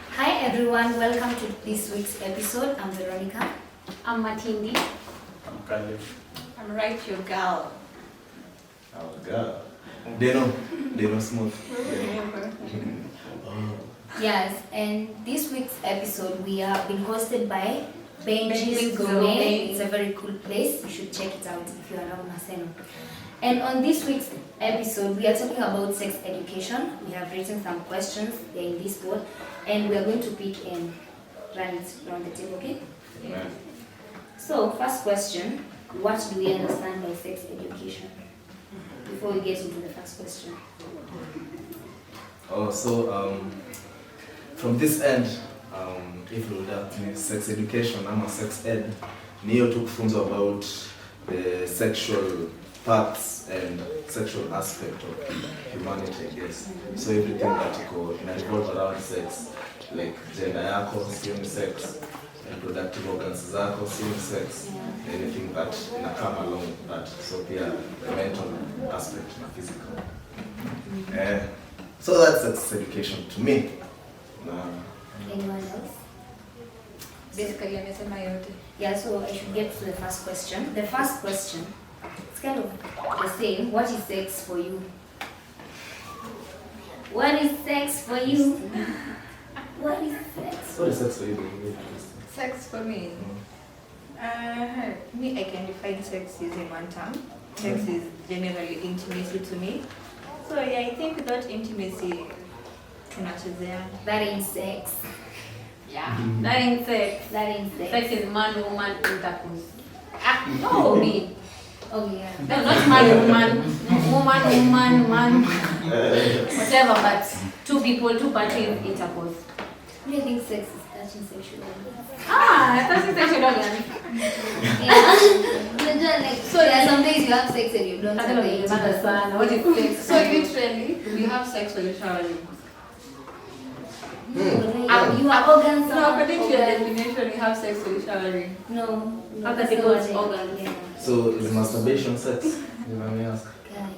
Welcome to this week's episode. I'm Veronica. I'm Matindi. I'm Caleb. I'm right, your girl. Our girl. Deno Smooth. Yes, and this week's episode we have been hosted by Benji's Gourmet. Gourmet. It's a very cool place. You should check it out if you are around Maseno. And on this week's episode, we are talking about sex education. We have written some questions there in this board, and we are going to pick and run it around the table, okay? Yeah. So, first question, what do we understand by sex education? Before we get into the first question. From this end, if you would have sex education, I'm a sex ed, Neo took funds about the sexual parts and sexual aspect of humanity, I guess. So everything that revolves around sex, like gender yako, same sex, and reproductive organs zako, same sex, anything that come along with that. So yeah, the mental aspect and physical. So that's sex education to me. Anyone else? Basically, amesema yote. Yeah, so I should get to the first question. The first question, it's kind of the same. What is sex for you? What is sex for you? What is sex? What is sex for you? Sex for me. Me, I can define sex using one term. Sex is generally intimacy to me. So yeah, I think without intimacy, tunachezea. That ain't sex. Yeah, that ain't sex. That ain't sex. Sex is man-woman intercourse. No, me. Oh yeah. No, not man-woman. Woman, man. Whatever, but two people, two parties intercourse. Do you think sex is touching sexual organs? Touching sexual organs. Yeah. Like, so yeah, some days you have sex and you don't I have don't know, the you understand. What is sex? So literally, we have sex when you're showering. You have organs. No, according to your definition, you have sex when you're showering. No. Other That's people's not what I- organs. Yeah. So is masturbation sex? You know what I mean?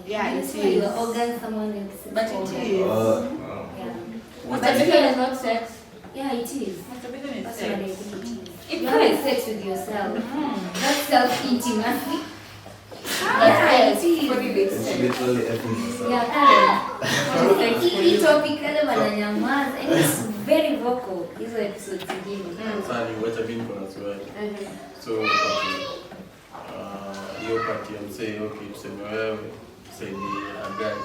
Yeah, it It's is. your organs, someone else's. But it organ. is. Yeah. Masturbation is not sex. Yeah, it is. Masturbation is That's what I sex. think it is. It You having is. sex with yourself. That's self-intimacy. Yes, it is. what do you It's say? literally everything. Yeah, Karen. What is sex for Hii you? topic kale wananyamaza. And it's very vocal. Hizo episodes zingine. Sasa ni wacha mimi kuna swali. So hiyo part ya msee okay tuseme wewe saidi agari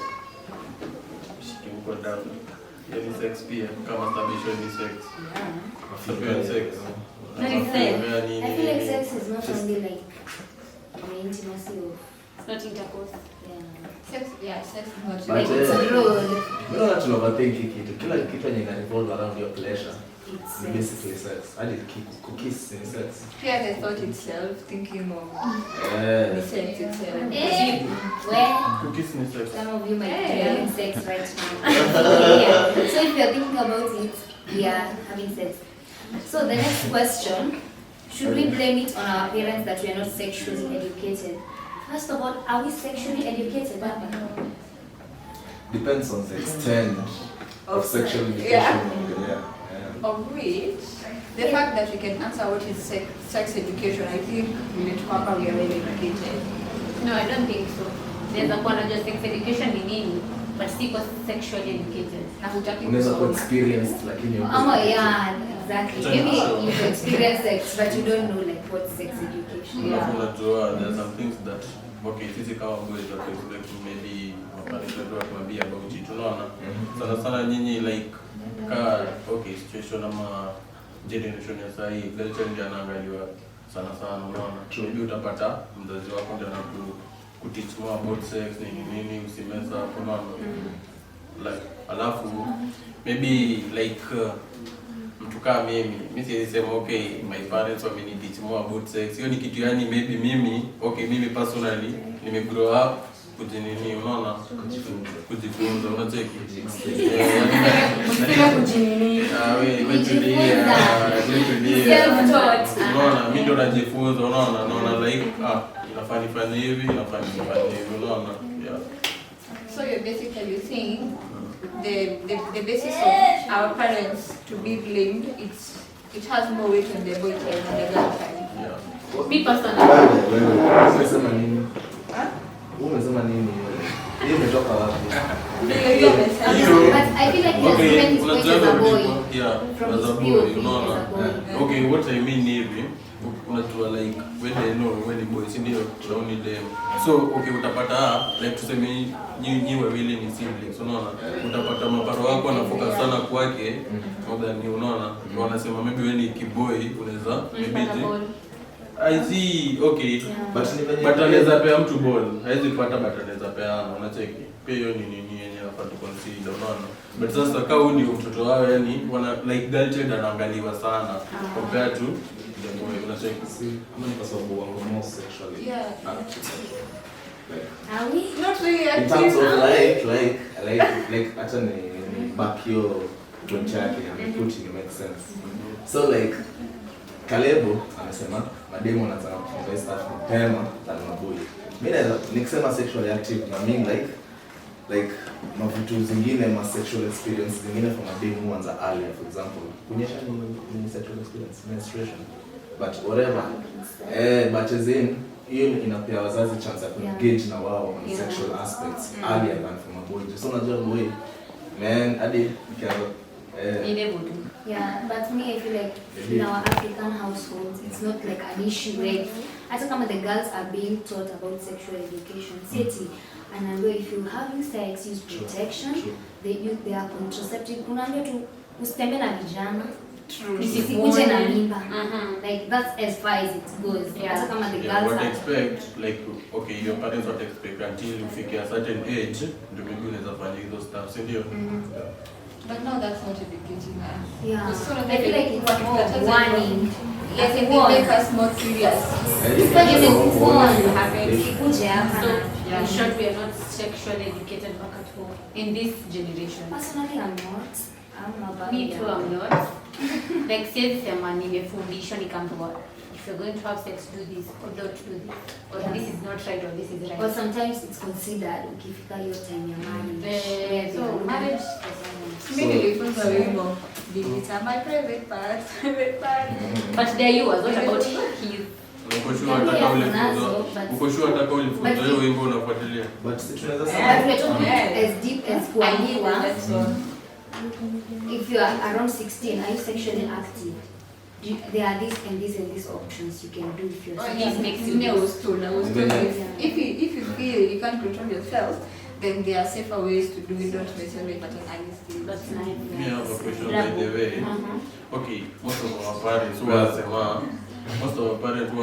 shike huko down. Yaani sex pia kama masturbation ni sex. Masturbation sex. That is sex. I feel like sex is not only like the intimacy of It's not intercourse. Sex, yeah, sex is not But, like it's broad. You know that overthink kitu. Kila kitu yenye ina revolve around your pleasure. It's It's basically sex. I did cookies in sex. yeah, the thought itself, thinking of the Yeah. sex itself. Well, Cookies ni sex. some of you might be having sex right now. Yeah. So if you're thinking about it, we are having sex. So the next question, should we blame it on our parents that we are not sexually educated? First of all, are we sexually educated, Baba? Depends on the extent of sexual education. Yeah. Yeah. Of which, the fact that we can answer what is sex education, I think we are well educated. No, I don't think so. There's a point of just sex education in nini, but still sexually educated. Na hutaki Unaweza ku kusoma. experience lakini Yeah, exactly. Maybe you've experienced sex, but you don't know like what sex education. Alafu unajua there are some things that okay sisi kama boys wa expect maybe wakanishatoa kuambia about it unaona sana nyinyi like ka okay situation ama generation ya sasa hii culture ndio anaangaliwa sana unaona. Maybe utapata mzazi wako ndio kuteach more about sex nini usimeza unaona. Like alafu maybe like mtu kama mimi siwezi sema okay my parents wameniteach more about sex. Hiyo ni kitu yani maybe mimi personally nimegrow up kujinini unaona kujifunza unacheki kujinini wewe umetulia unaona mimi ndo najifunza unaona like inafanya hivi unaona. Yeah, so you're basically saying the basis of our parents to be blamed, it has more weight on the boy side than the girl side. yeah. Me personally. Umesema nini? Umesema nini? Hiyo imetoka wapi? But I feel like he has given his weight as a boy. Yeah, From as his a boy, POV unaona. as a boy. Okay, what I mean hivi unajua like when the boys ndio only them. So okay utapata like tuseme nyinyi wawili ni siblings unaona. Utapata maparo wako anafoka sana kwake more than you unaona. Wanasema maybe when ni kiboy unaweza maybe I see, okay. Yeah. But anaweza pea mtu ball. Haizi pata but anaweza pea unacheki. Pia hiyo ni nini yenye nafaa tu consider unaona. But sasa kama huyu ndio mtoto wao yani wana like girl child anaangaliwa sana compared to the boy unacheki. Ama ni kwa sababu wangu more sexually. Yeah. Are we? Not really In terms active. of like hata ni back your point yake and putting it makes sense. So like Kalebo anasema mademo anataka kufanya stuff mapema na maboy. Mimi nikisema sexually active na mean like mavitu zingine ma sexual experience zingine for mademo huanza earlier, for example kunyesha ni sexual experience, menstruation, but whatever but as in hiyo inapea wazazi chance ya engage na wao on sexual aspects earlier than for maboy. So unajua boy man hadi Yeah, but me I feel like in our African households it's not like an issue where hata kama the girls are being taught about sexual education city and if you having sex use protection, they are contraceptive, unaambia tu usitembe na vijana usikuje na mimba, like that's as far as it goes. Hata kama the girls what are expect like okay your parents what expect until you fike a certain age ndio maybe unaweza fanya hizo stuff ndio. But now that's not educating us. yeah. So I feel like it's more warning. Yes, it will make us more serious. Sikuje hapa. So in short, we are not sexually educated back at home in this generation. Personally I'm not. Me too, I'm not. Like siwezi sema nimefundishwa nikaambiwa if you're going to have sex do this or don't do this or this is not right or this is right. But sometimes it's considered ukifika hiyo time ya marriage. So marriage Mimi nilifunzwa wimbo these are my private parts. but they are yours. What about his? Uko sure ataka ulifunza hiyo wimbo unafuatilia. but tunaweza But sema we're talking as deep as kuambiwa. If you are around 16, are you sexually active? There are this and this and these options you can do if you're This makes you I was told if you feel you can't control yourself, then there are safer ways to do it. Don't necessarily at an early stage. That's nice. Me have a question by the way. Okay, most of our parents who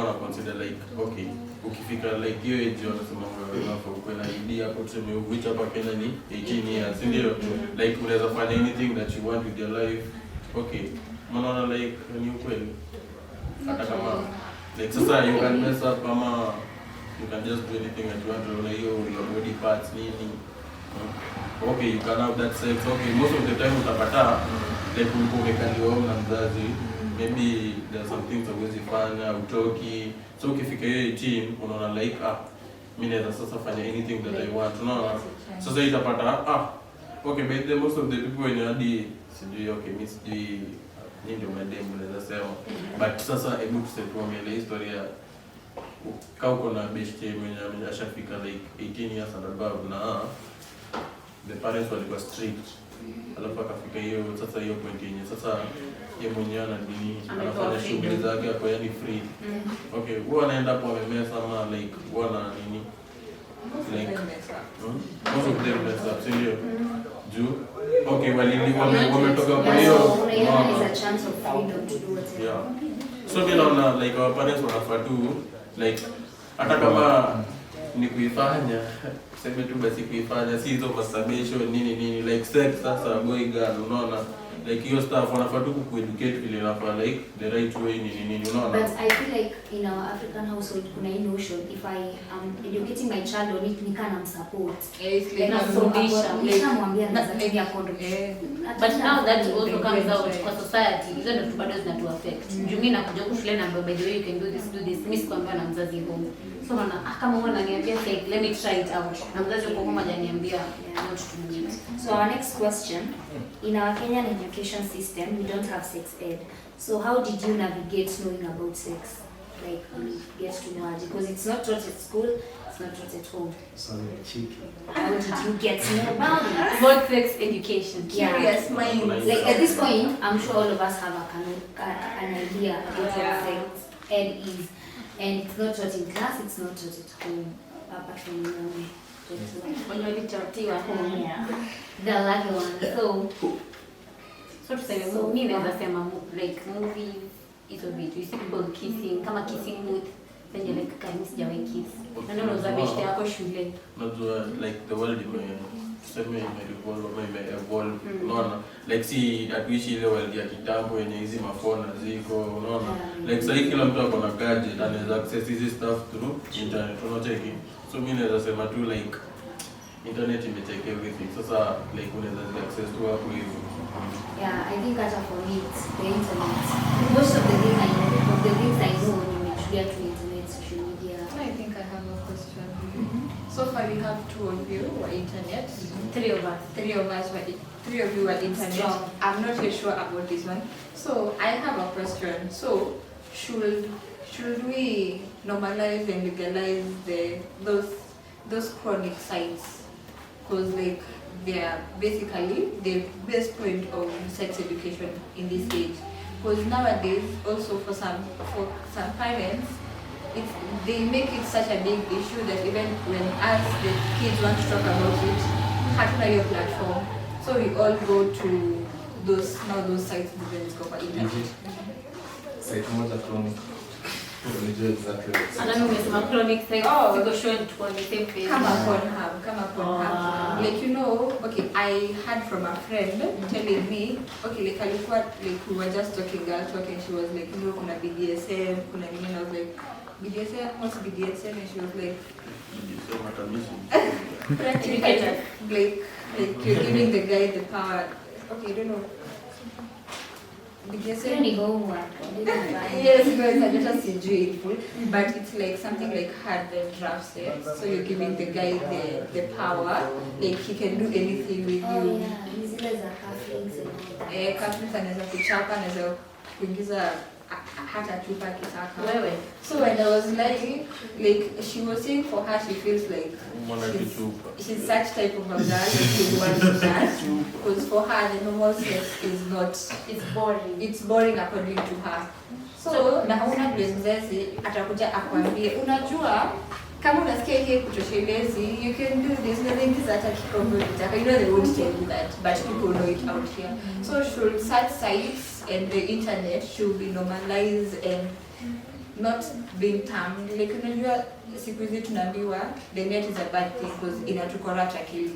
are consider like okay, ukifika like hiyo age wanasema unafaa uwe na idea hapo tuseme which hapa Kenya ni 18 years, ndio like unaweza fanya anything that you want with your life. Okay, mnaona like ni ukweli hata kama like sasa you can mess up kama you can just do anything that you want to like your body parts nini. Okay, you can have that sex. Okay, most of the time utapata like umekaliwa na mzazi, maybe there are some things hauwezi fanya utoki. So ukifika hiyo 18 unaona like mimi naweza sasa fanya anything that I want, unaona. Sasa itapata okay, but the most of the people when hadi sijui okay mimi sijui nini ndio mademu naweza sema, but sasa hebu tusetuongelee historia kama uko na best mwenye ameshafika like 18 years and above na the parents walikuwa strict, alafu akafika hiyo sasa hiyo point yenye sasa yeye mwenyewe anafanya shughuli zake hapo yani free. Okay, huwa anaenda hapo amemesa ama like huwa na nini like most of them mess up sio juu. Okay, wametoka kwa hiyo is a chance of freedom to do whatever. yeah. So mimi naona like our parents wanafaa tu like hata kama ni kuifanya sema tu basi kuifanya si hizo masturbation nini like sex sasa boy girl unaona like hiyo stuff wanafaa tu kueducate vile inafaa like the right way nini unaona. But I feel like in our African household kuna hii notion if I am educating my child on it nikana support. It's like Nishamwambia nazatumia condom. But now that also comes out kwa society, hizo ndio bado zinatu affect. Mimi nakuja kushule na by the way you can do this. Mimi sikwambia na mzazi hivyo. So kama wewe unaniambia like let me try it out. Na mzazi uko kama hajaniambia not to do it. So our next question, in our Kenyan education system we don't have sex ed. So how did you navigate knowing about sex? Like get to know it because it's not taught at school, it's not taught at home. Sorry, cheeky. How did you get to know about it? About sex education. Curious minds. Like at this point, I'm sure all of us have an idea about what sex ed is, and it's not taught in class, it's not taught at home, apart from When you literature at home. yeah. The lucky one. So tuseme mimi naweza sema like movies hizo vitu. You see people kissing, kama kissing booth. Then you like kama sijawahi kiss. Na ndio unazabishia yako shule. Najua like the world ime-evolve, unaona like si hatuishi ile world ya kitambo yenye hizi mafona ziko, unaona like sasa kila mtu ako na gadget anaweza access hizi stuff through internet, unacheki. So mimi naweza sema tu like internet imetake everything. Sasa like unaweza access tu hapo hivyo. Yeah, I think hata for me it's the internet. Most of the things I know nimechulia to internet, social media. I think I have a question. So far we have two of you were internet. Three of us. Three of you were internet. Strong. I'm not really sure about this one. So I have a question. So should we normalize and legalize those chronic sites? Because like they are basically the best point of sex education in this age. Because nowadays, also for some parents, they make it such a big issue that even when us the kids want to talk about it, hatuna your platform. So we all go to those sites that go for internet. Site moja chronic. Unajua exactly what it is. Ana umesema chronic sex ziko shown to on the same page. Come upon hub. Like okay, I heard from a friend telling me, okay, like alikuwa like we were just talking, she was like, kuna BDSM, kuna nini, and I was like, BDSM, what's BDSM? And she was like, practically like you're giving the guy the power. Okay, I don't know. BDSM Ni homework. yes, guys, I just enjoy it full. But it's like something like hard and rough sex. So you're giving the guy the power, like he can do anything with Oh you. yeah, zile za cufflinks and all that. Cufflinks anaweza kuchapa, anaweza kuingiza hata chupa kitaka. Wewe. So when I was like she was saying for her she feels like she's such type of a girl that she wants that. Because for her the normal sex is not, It's boring. it's boring according to her. So na hauna vile mzazi atakuja akwambie, unajua kama unasikia hii kutoshelezi, you can do this, na things hata kikombe kitaka. They won't tell you that, but people know it out here. So should such sites and the internet should be normalized and not being termed like, unajua siku hizi tunaambiwa the net is a bad thing because inatukorata akili.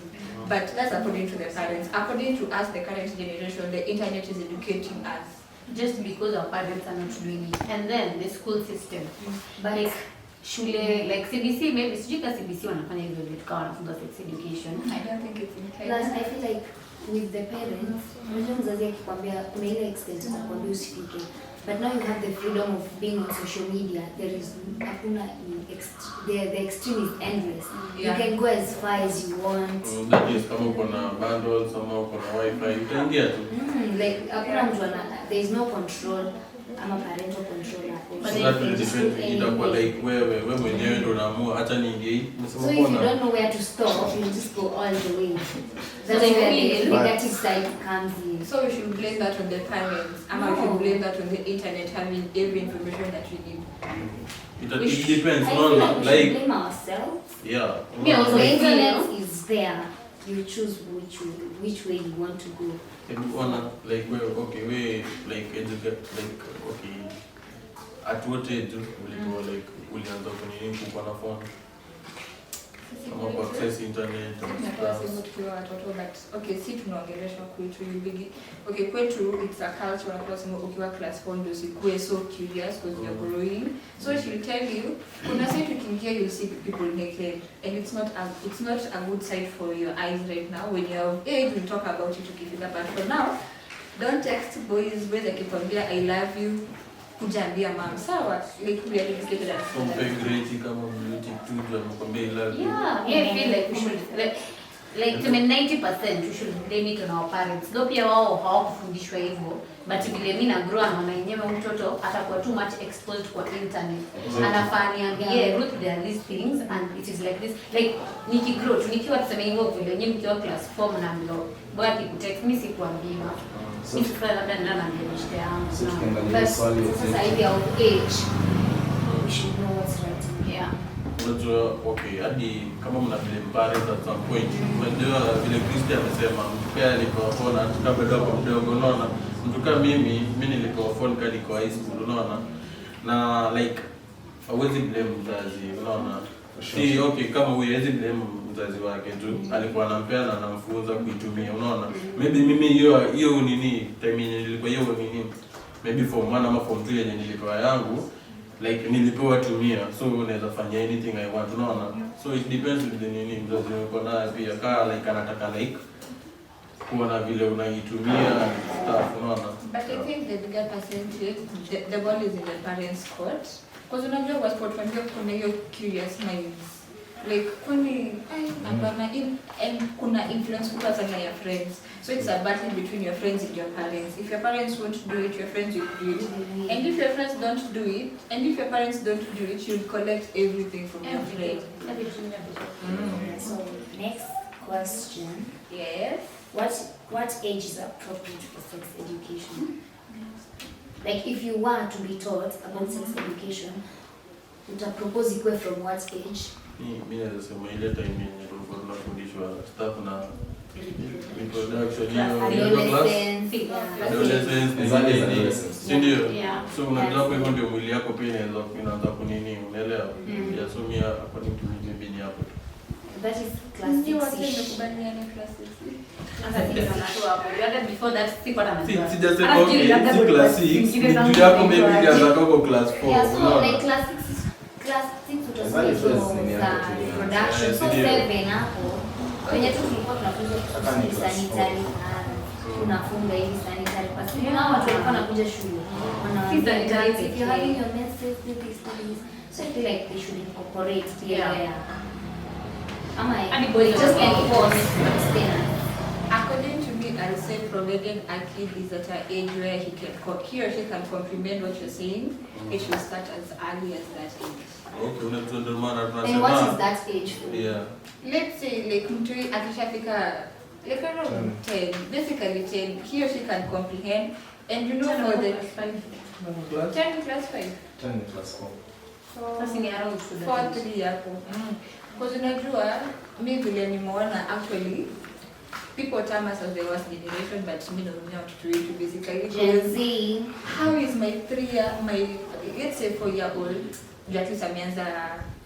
But that's according to the parents. According to us, the current generation, the internet is educating us. Just because our parents are not doing it. And then the school system. But like shule, like CBC, maybe sijui ka CBC wanafanya hivyo vitu kama wanafunza sex education. I don't think it's in Plus, I feel like with the parents, unajua mzazi akikwambia kuna ile extent anakwambia usifike. But now you have the freedom of being on social media. There is the extreme is endless. Yeah. You can go as far as you want. That is kama uko na bundles, ama uko na wifi, utaingia tu. Like hakuna mtu there is no control. I'm a parental control hapo. So that will depend, itakuwa like wewe mwenyewe ndio unaamua hata niingie. So if you don't know where to stop, you just go all the way. That's where the negative side comes in. So we should blame that on the parents. We should blame that on the internet having every information that we need. It depends, I feel like we should like blame ourselves. yeah. Me also. The internet is there. You choose which way you want to go. Like we like educate, like okay, at what age ulikuwa like ulianza kunini kukuwa na phone? Kama ku access internet and stuff. Okay, si tunaongeleshwa kwetu bigi. Okay, kwetu it's a culture unasema ukiwa class 4 ndio usikue so curious because you're growing. So she'll tell you, kuna side tukiingia you see people naked and it's not a good sight for your eyes right now. When you have age we talk about it ukifika, but for now don't text boys akikwambia I love you kujaambia mom sawa, like we are educated at from grade kama mliti tu anakuambia I love you. Yeah, I feel like we should like to 90% we should blame it on our parents. Though pia wao hawakufundishwa hivyo, but vile mimi na grow na yenyewe mtoto atakuwa too much exposed kwa internet. Anafaa niambie Ruth, there are these things and it is like this. Like nikigrow nikiwa tuseme hivyo vile nyinyi mkiwa class 4 mnaambiwa boy akikutext mimi sikuambiwa. Mimi sifanya labda ndio na ndio yangu. Sasa hivi au age we should know what's right. Yeah. Unajua, okay, hadi kama mna blame parents at some point, unajua vile Christian amesema mtukaa alipewa phone atuka bado kwa mdogo, unaona? Mtukaa mimi nilipewa phone kali kwa high school, unaona? Na like hawezi blame mzazi, unaona? Si okay kama huwezi blame mzazi wake tu, alikuwa anampea na anamfunza kuitumia, unaona? Maybe mimi hiyo nini time yenye nilikuwa hiyo nini maybe form 1 ama form 2 yenye nilikuwa yangu, like nilipewa tumia, so unaweza fanya anything I want, unaona? So it depends with the nini mzazi wako naye pia, kama like anataka like kuona vile unaitumia stuff, unaona? But I think the bigger percentage the ball is in the parents' court, because unajua kwa sport familia kuna hiyo curious minds, like kwani hapana and kuna influence kutoka sana ya friends, so it's a battle between your friends and your parents. If your parents won't do it, your friends will do it, and if your friends don't do it, and if your parents don't do it, you'll collect everything from your friends. So next question. Yes. What age is appropriate for sex education? Like if you were to be taught about sex education, would you propose it from what age? Mimi naweza sema ile time yenye tulikuwa tunafundishwa stuff na introduction hiyo adolescence, si ndio? So unajua kwa hivyo ndio mwili yako pia inaanza kunini, unaelewa? Yeah, so mimi according to me maybe ni hapo. That is class 6. Before that, sijasema okay, si class 6, ni yako maybe ilianza kwa class 4. Yeah, so like class 6 utasema production. So 7 hapo kwenye tu tulikuwa tunafunza sanitary, tunafunga hivi sanitary pass. Nao watu walikuwa wanakuja shule wanaanza if you having your menses this. So I feel like they should incorporate here. Just enforce according to me, I'll say provided a kid is at an age where he or she can comprehend what you're saying, it should start as early as that age. Okay, and what is that age for? Yeah. Let's say like mtu akishafika like around 10, basically 10, he or she can comprehend, and you know for the 10 class 5. 10 class 4. Sasa ni around 4 hapo. Because unajua mimi vile nimeona actually people term us as the worst generation, but me don't know what to do basically. Gen Z. How is my let's say 4-year-old that is ameanza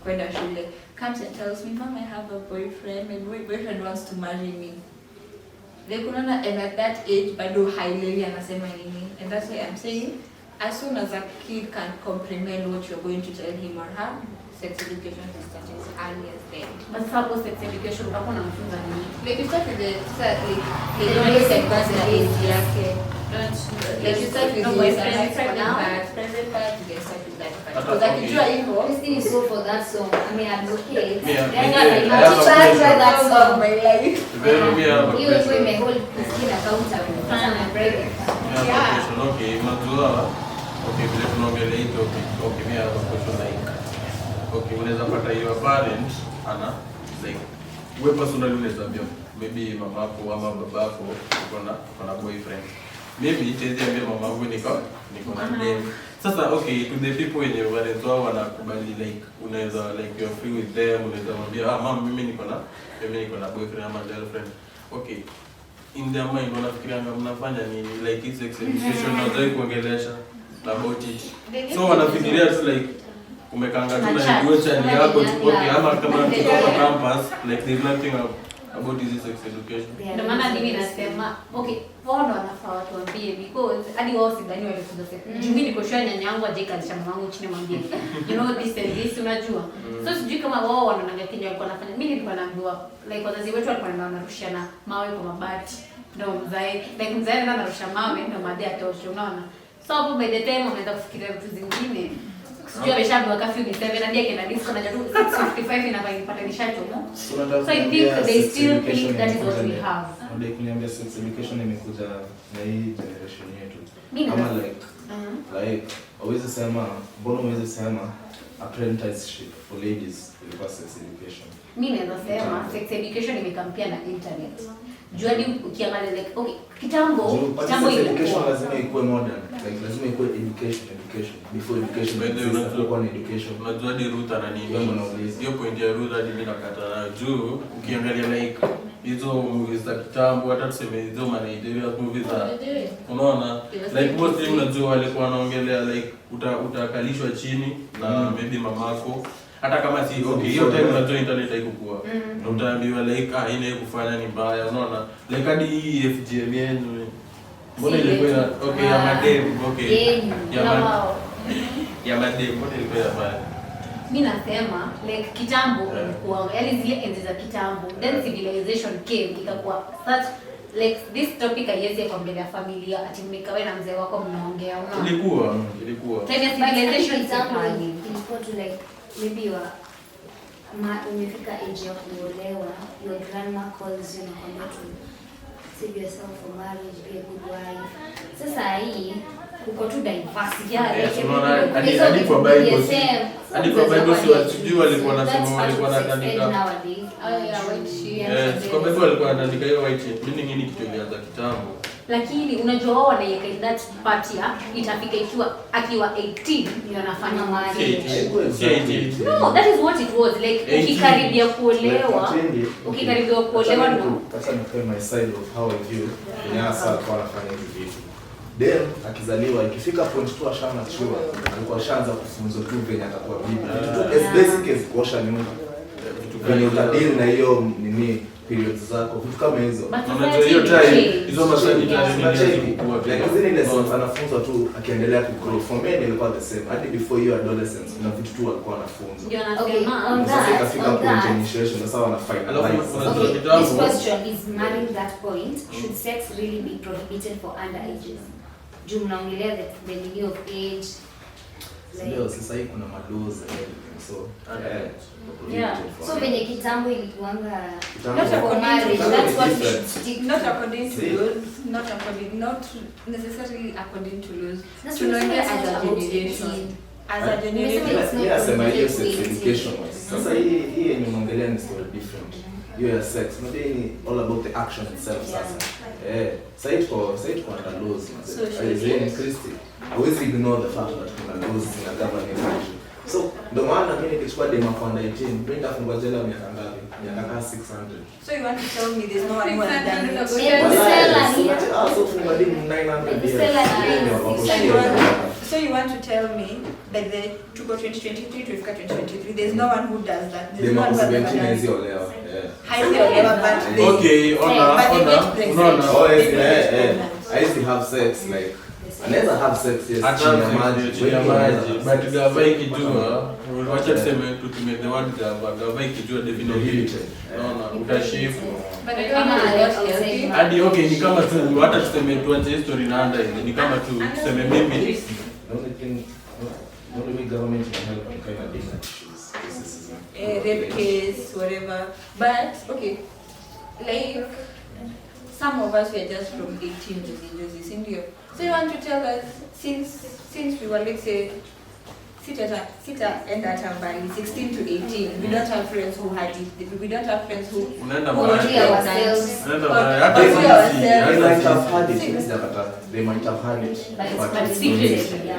kwenda shule comes and tells me, Mom, I have a boyfriend, my boyfriend wants to marry me. They kunaona, and at that age bado haileli anasema nini, and that's why I'm saying as soon as a kid can comprehend what you're going to tell him or her, sex education is starting as early as then. But suppose sex education utakuwa unafunza nini? Like you start with the basic age yake. Like you start with the present part, you can start with that part. Because akijua hivyo, Christine is so for that song. I mean, advocate. that song of my life. Hiyo iko imehold Christine accountable. Sana private. Yeah. Okay, unajua okay vile tunaongelea hiyo okay mimi hapa question like okay unaweza pata your parent ana like wewe personally unaweza ambia maybe mama yako ama baba yako uko na boyfriend, maybe itaambia mama yako niko na dem. Sasa okay to the people wenye parents wao wanakubali like unaweza like you're free with them, unaweza mwambia mama mimi niko na boyfriend ama girlfriend. Okay, in their mind wanafikiria mnafanya nini like it's sex education na zai kuongelesha about it. So wanafikiria tu like umekanga tu na ndio chani yako tu okay, ama kama tuko campus like there's nothing about this sex education. Ndio maana mimi nasema okay, wao wanafaa watuambie because hadi wao sidhani walifunza sex. Mimi niko shule nyanya yangu aje kalisha mamangu chini mwambie. You know this and this unajua. So sijui kama wao wanaona kinyo walikuwa wanafanya. Mimi nilikuwa naambiwa like wazazi wetu walikuwa wanarushana mawe kwa mabati. Ndio mzae na anarusha mawe ndio madhi atoshe unaona. So hapo by the time unaanza kufikiria vitu zingine. Sijui ameshaambiwa kafyu ni 7 hadi akaenda disco na jadu 6:55 inafaa nipate nishachomo. So I think they still think that is what we have. Ndio kuniambia sex education imekuja na hii generation yetu. Mimi Ama like always sema mbona always sema apprenticeship for ladies ilikuwa sex education. Mimi naweza sema sex education imekampia na internet. Juadi ukiangalia like okay kitambo education lazima ikuwe modern, like lazima ikuwe education before education ilikuwa ni education. Unajua di Ruth ananiambia hiyo point ya Ruth hadi mimi nakata juu ukiangalia like hizo movies za kitambo hata tuseme hizo Nigeria movies za unaona like most time unajua walikuwa wanaongelea like utakalishwa chini na maybe mamako hata kama si okay hiyo time unajua internet haikukua ndio utaambiwa like ina kufanya ni mbaya unaona like hadi FGM yenu mbona ilikuwa okay ya madem okay ya madem mbona ilikuwa mbaya. Mimi nasema like kitambo ilikuwa yani zile enzi za kitambo then civilization came ikakuwa such like this topic haiwezi kuongelea familia ati mmekawa na mzee wako mnaongea unaona ilikuwa time ya civilization ilikuwa tu like maybe umefika age ya kuolewa, your grandma calls you na kwambia tu save yourself for marriage, be a good wife. Sasa hii uko tu diversity hadi kwa Bible si watu walikuwa wanasema walikuwa wanatandika kwa Bible walikuwa wanatandika hiyo white sheet meaning nini kitu ilianza kitambo. Lakini unajua wao wanaiweka in that part ya itafika akiwa 18 ndio anafanya marriage. No, that is what it was like ukikaribia kuolewa no. Acha nipe my side of how I view nyasa kwa anafanya hivi vitu. Then akizaliwa ikifika point 2 ashana chua alikuwa ashaanza kufunzwa tu venye atakuwa bibi. As basic as kuosha nyumba. Venye utadili na hiyo nini periods zako vitu kama hizo. Unajua hiyo time hizo maswali zile lessons anafunzwa tu akiendelea ku grow. For me ilikuwa the same hadi before your adolescence na vitu tu alikuwa anafunzwa. Ndio nasema sasa ikafika point initiation sasa wana finalize. This question is marrying that point, should sex really be prohibited for underages? Juu mnaongelea the meaning of age. Leo sasa hii kuna malaws so so venye kitambo ilikuanga not according to that's what we should stick not according to laws not necessarily according to laws to know as a generation yes sema hiyo sex education sasa hii yenye unaongelea ni story different hiyo ya sex not all about the action itself sasa side for under laws as in Christy always ignore the fact that kuna laws in a government. So ndo maana mimi nikichukua demo kwa 19 nenda fungwa jela miaka ngapi? Miaka 600. So you want to tell me there's no one who has done it? Also fungwa demo 900 So you want to tell me that the to go 2023 to 2023 there's no one who does that? There's no one who has done it. Okay, I used to have sex like anaweza have sex yes chini ya maji but gava ikijua wacha tuseme tutumie the word gava ikijua definitely naona utashifu hadi okay ni kama tu hata tuseme tuache history na anda ni kama tu tuseme mimi only thing government can help in kind of thing issues rape case whatever but okay like some of us were just from 18 to the India. So you want to tell us since we were let's say sita and at 16 to 18 we don't have friends who had it, we don't have friends who ourselves they might have had it but secretly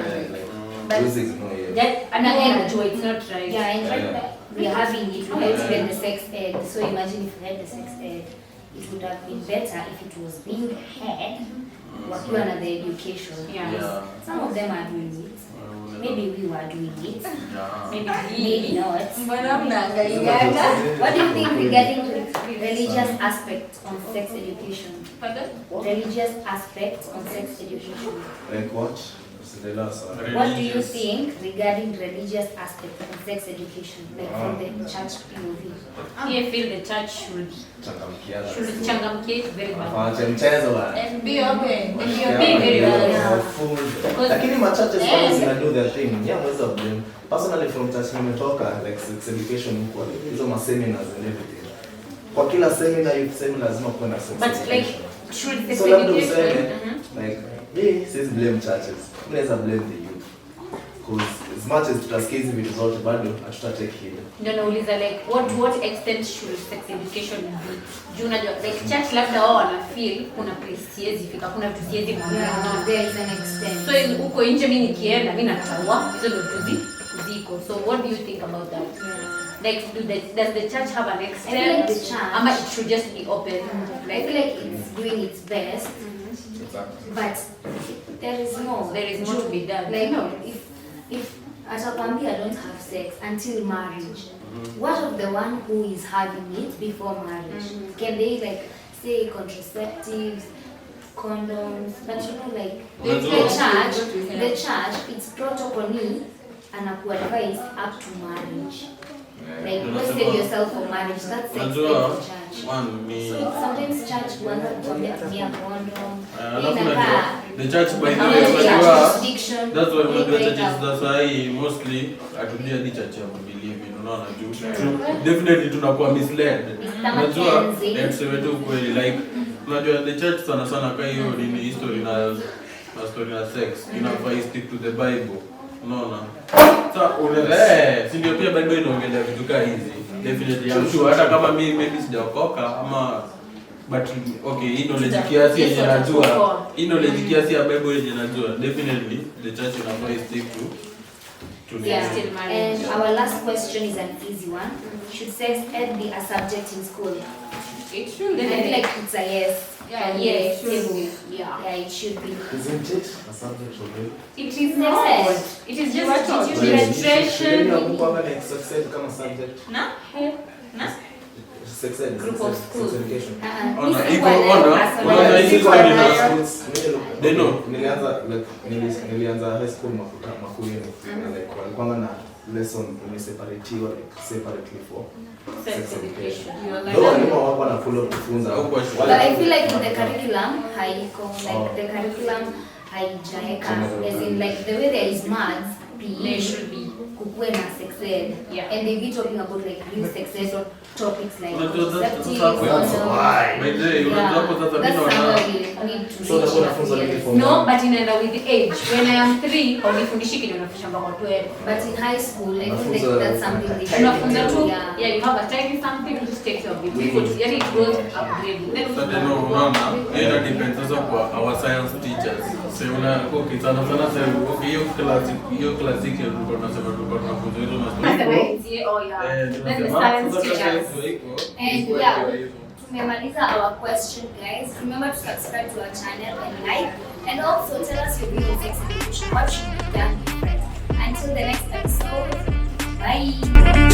and again it's not right we are having it we had the sex ed, so imagine if we had the sex ed, it would have been better if it was being had wakiwa na the education. Yeah. Some of them are doing it. Maybe we were doing it. Yeah. Maybe not. Mbona mnaangaliana? What do you think regarding religious aspect on sex education? Pardon? Religious aspect on sex education. Like what? What do you think regarding religious aspect of sex education, like from the church POV? I feel the church should changamkia very much. Afache mchezo bwana. And be open. And you're being very well. Lakini machache zina do their thing. Yeah, most of them. Personally from church nimetoka like sex education huko. Hizo ma seminars and everything. Kwa kila seminar youth seminar lazima kuwe na sex education. But like should the So labda useme education like me says blame churches. Unaweza blame the youth. Because as much as tutasikia hizi vitu zote bado hatutatake hilo. ndio nauliza like what extent should sex education be? Juu unajua like church labda wao wana feel kuna place siwezi fika, kuna vitu siwezi mwambia. Yeah, there is an extent. So huko nje mimi nikienda mimi natawa hizo ndio ziko. So what do you think about that? Like does the church have an extent? I feel like the church, Ama it should just be open. I feel like it's doing its best, but there is more. There is more to be done. Like if atakwambia don't have sex until marriage, what of the one who is having it before marriage? Can they like say contraceptives, condoms? But you know like the church, it's protocol ni anakuadvise up to marriage. Like don't save yourself for marriage. That's sex ed in church. So sometimes church wants to tumia condom. The church by the way, that's why when the churches that's why mostly atulia the church ya believe in, unaona juu definitely tunakuwa misled. Unajua tuseme tu kweli like unajua the church sana sana kwa hiyo ni history na story na sex inafaa stick to the Bible, unaona. Sasa si ndio pia Bible inaongelea vitu kama hizi definitely I'm sure hata kama mimi maybe sijaokoka ama but okay hii knowledge kiasi yenye najua hii knowledge kiasi ya Bible yenye najua definitely the church inafaa stick to Still marriage. And our last question is an easy one. Should sex ed be a subject in school? It should. Then I feel like it's a yes. Yeah, Yes, it should be. Yeah, it should be. Isn't it a subject already? It is not. It is just registration. Sex ed kama subject. Na? Sex ed. Group of schools. Sex education. Nilianza high school Makuyuni. Like walikuwa na lesson imeseparatiwa separately for sex education. Ndio wao wana follow kufunza. But I feel like in the curriculum haiko, like the curriculum haijaeka, as in like the way there is maths, There should be. kukuwe na sex ed, Yeah. and they be talking about like real sex ed or topics like contraceptives, That's condoms. why. By the way, Yeah, unajua sasa that's mimi naona something we need to So that's what happens when you form. No, but inaenda with the age. When I am 3, haunifundishi kitu unafundisha mpaka 12. But in high school, I feel like that's something they should Unafunza tu, yeah. yeah, you have a tiny something to take care of it. Before, yani it goes upgrading. Then sasa ndio unaona hiyo depends sasa kwa our science teachers. So okay sana sana sasa okay hiyo classic tulikuwa tunafunza hizo That's the right, yeah, oh yeah. Then the science teachers. And yeah, tumemaliza our question, guys. Remember to subscribe to our channel and like, and also tell us your view on sex education. What should be done different? Until the next episode, bye.